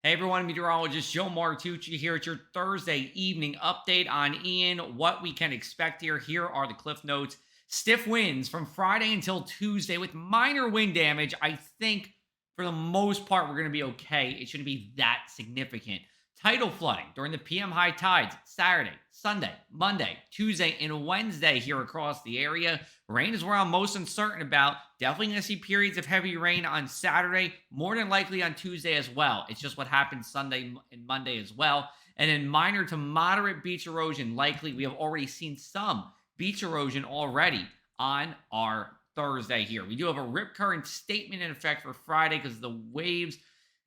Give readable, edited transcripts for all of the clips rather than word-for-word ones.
Hey everyone, Meteorologist Joe Martucci here at your Thursday evening update on Ian, what we can expect here. Here are the cliff notes. Stiff winds from Friday until Tuesday with minor wind damage. I think for the most part, we're going to be okay. It shouldn't be that significant. Tidal flooding during the PM high tides Saturday, Sunday, Monday, Tuesday, and Wednesday here across the area. Rain is where I'm most uncertain about. Definitely going to see periods of heavy rain on Saturday, more than likely on Tuesday as well. It's just what happened Sunday and Monday as well. And then minor to moderate beach erosion likely. We have already seen some beach erosion already on our Thursday here. We do have a rip current statement in effect for Friday because the waves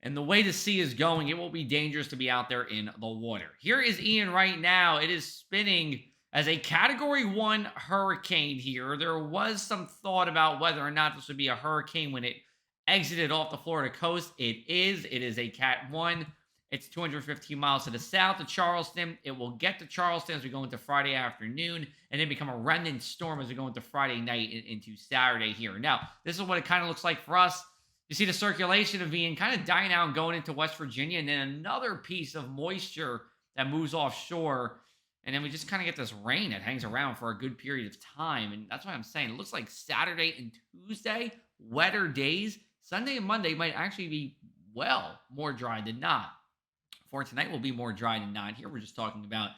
and the way the sea is going, it will be dangerous to be out there in the water. Here is Ian right now. It is spinning as a category 1 hurricane here. There was some thought about whether or not this would be a hurricane when it exited off the Florida coast. It is. It is a Cat 1. It's 215 miles to the south of Charleston. It will get to Charleston as we go into Friday afternoon and then become a remnant storm as we go into Friday night and into Saturday here. Now, this is what it kind of looks like for us. You see the circulation of being kind of dying out and going into West Virginia, and then another piece of moisture that moves offshore. And then we just kind of get this rain that hangs around for a good period of time. And that's why I'm saying it looks like Saturday and Tuesday, wetter days. Sunday and Monday might actually be, well, more dry than not. For tonight will be more dry than not. Here we're just talking about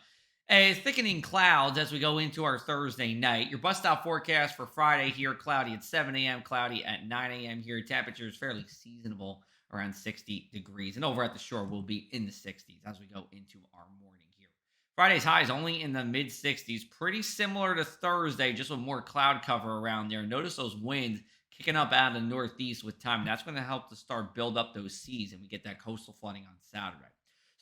a thickening clouds as we go into our Thursday night. Your bus stop forecast for Friday here, cloudy at 7 a.m., cloudy at 9 a.m. here. Temperature is fairly seasonable, around 60 degrees. And over at the shore, we'll be in the 60s as we go into our morning here. Friday's highs only in the mid 60s, pretty similar to Thursday, just with more cloud cover around there. Notice those winds kicking up out of the northeast with time. That's going to help to start build up those seas, and we get that coastal flooding on Saturday.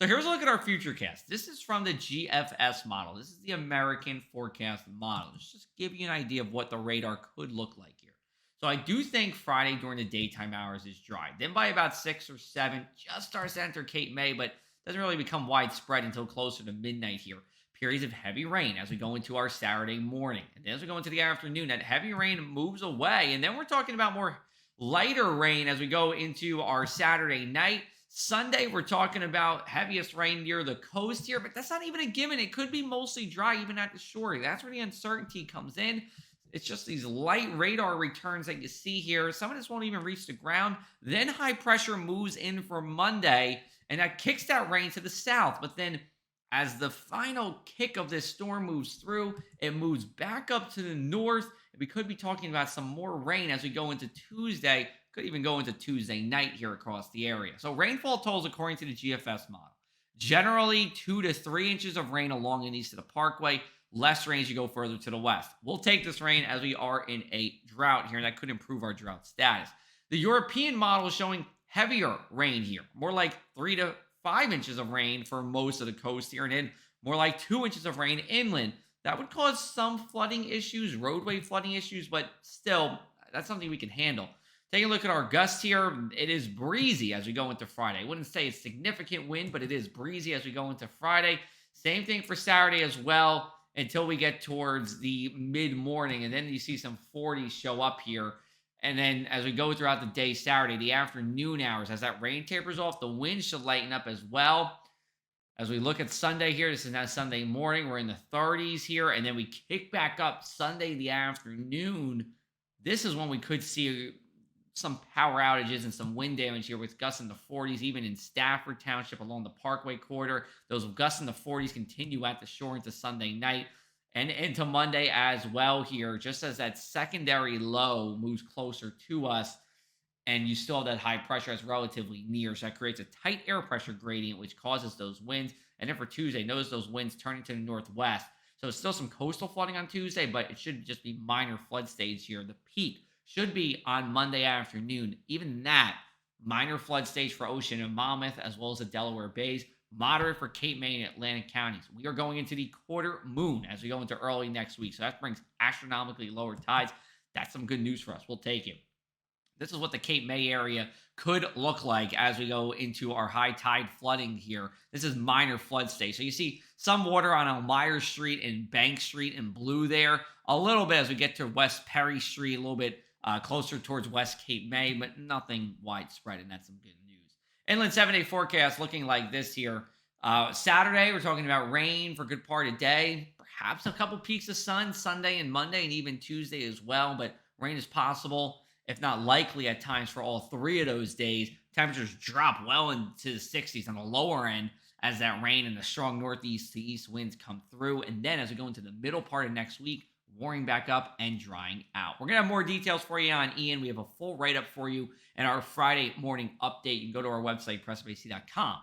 So here's a look at our future cast. This is from the GFS model. This is the American forecast model. Let's just give you an idea of what the radar could look like here. So I do think Friday during the daytime hours is dry. Then by about 6 or 7, just starts to enter Cape May, but doesn't really become widespread until closer to midnight here. Periods of heavy rain as we go into our Saturday morning. And then as we go into the afternoon, that heavy rain moves away. And then we're talking about more lighter rain as we go into our Saturday night. Sunday, we're talking about heaviest rain near the coast here, but that's not even a given. It could be mostly dry even at the shore. That's where the uncertainty comes in. It's just these light radar returns that you see here. Some of this won't even reach the ground. Then high pressure moves in for Monday, and that kicks that rain to the south. But then as the final kick of this storm moves through, it moves back up to the north. And we could be talking about some more rain as we go into Tuesday. Could even go into Tuesday night here across the area. So rainfall totals according to the GFS model. Generally 2 to 3 inches of rain along and east of the parkway. Less rain as you go further to the west. We'll take this rain as we are in a drought here, and that could improve our drought status. The European model is showing heavier rain here. More like 3 to 5 inches of rain for most of the coast here, and then more like 2 inches of rain inland. That would cause some flooding issues, roadway flooding issues, but still, that's something we can handle. Taking a look at our gusts here, it is breezy as we go into Friday. I wouldn't say it's significant wind, but it is breezy as we go into Friday. Same thing for Saturday as well until we get towards the mid-morning, and then you see some 40s show up here. And then as we go throughout the day, Saturday, the afternoon hours, as that rain tapers off, the wind should lighten up as well. As we look at Sunday here, this is now Sunday morning. We're in the 30s here, and then we kick back up Sunday the afternoon. This is when we could see some power outages and some wind damage here with gusts in the 40s, even in Stafford Township along the Parkway corridor. Those gusts in the 40s continue at the shore into Sunday night and into Monday as well here, just as that secondary low moves closer to us. And you still have that high pressure that's relatively near. So that creates a tight air pressure gradient, which causes those winds. And then for Tuesday, notice those winds turning to the northwest. So it's still some coastal flooding on Tuesday, but it should just be minor flood stage here. The peak should be on Monday afternoon. Even that, minor flood stage for Ocean and Monmouth, as well as the Delaware Bays. Moderate for Cape May and Atlantic counties. We are going into the quarter moon as we go into early next week. So that brings astronomically lower tides. That's some good news for us. We'll take it. This is what the Cape May area could look like as we go into our high tide flooding here. This is minor flood stage. So you see some water on Elmira Street and Bank Street in blue there. A little bit as we get to West Perry Street, a little bit closer towards West Cape May, but nothing widespread, and that's some good news. Inland 7-day forecast looking like this here. Saturday, we're talking about rain for a good part of the day. Perhaps a couple peaks of sun Sunday and Monday, and even Tuesday as well. But rain is possible, if not likely, at times for all three of those days. Temperatures drop well into the 60s on the lower end as that rain and the strong northeast to east winds come through. And then as we go into the middle part of next week, warming back up and drying out. We're going to have more details for you on Ian. We have a full write up for you in our Friday morning update. You can go to our website, pressabac.com